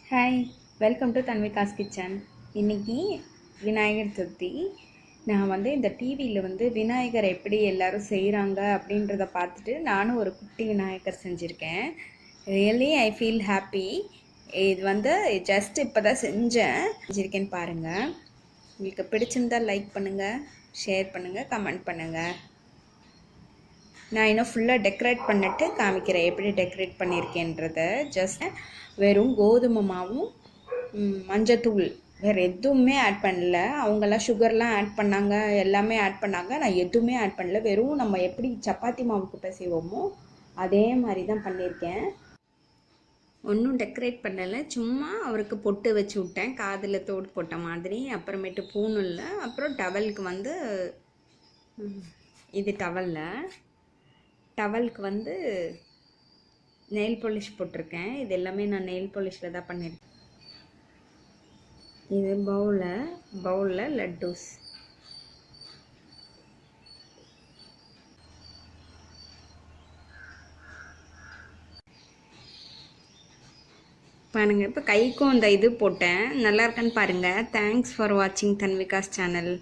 Hi, welcome to Thanvikas kitchen. இன்றைக்கி விநாயகர் சதுர்த்தி. நான் இந்த டிவியில் விநாயகர் எப்படி எல்லோரும் செய்கிறாங்க அப்படின்றத பார்த்துட்டு நானும் ஒரு குட்டி விநாயகர் செஞ்சுருக்கேன். Really I feel happy. இது ஜஸ்ட் இப்போ தான் செஞ்சுருக்கேன்னு பாருங்கள். உங்களுக்கு பிடிச்சிருந்தால் லைக் பண்ணுங்கள், ஷேர் பண்ணுங்கள், கமெண்ட் பண்ணுங்கள். நான் இன்னும் ஃபுல்லாக டெக்கரேட் பண்ணிட்டு காமிக்கிறேன் எப்படி டெக்கரேட் பண்ணியிருக்கேன்றத. ஜஸ்ட் வெறும் கோதுமை மாவும் மஞ்சத்தூள், வேறு எதுவுமே ஆட் பண்ணல. அவங்கெல்லாம் சுகர்லாம் ஆட் பண்ணாங்க, எல்லாமே ஆட் பண்ணாங்க. நான் எதுவுமே ஆட் பண்ணல. வெறும் நம்ம எப்படி சப்பாத்தி மாவுக்கு பிசைவோமோ அதே மாதிரி தான் பண்ணியிருக்கேன். ஒன்றும் டெக்கரேட் பண்ணலை, சும்மா அவருக்கு பொட்டு வச்சு விட்டேன், காதில் தோடு போட்ட மாதிரி. அப்புறமேட்டு பூணுல்ல, அப்புறம் டவலுக்கு இது டவலுக்கு நெயில் பாலிஷ் போட்டிருக்கேன். இது எல்லாமே நான் நெயில் பாலிஷில் தான் பண்ணியிருக்கேன். இது பவுலில் லட்டூஸ். பாருங்கள், இப்போ கைக்கும் இந்த இது போட்டேன். நல்லா இருக்கான்னு பாருங்கள். தேங்க்ஸ் ஃபார் வாட்சிங் தன்விகாஸ் சேனல்.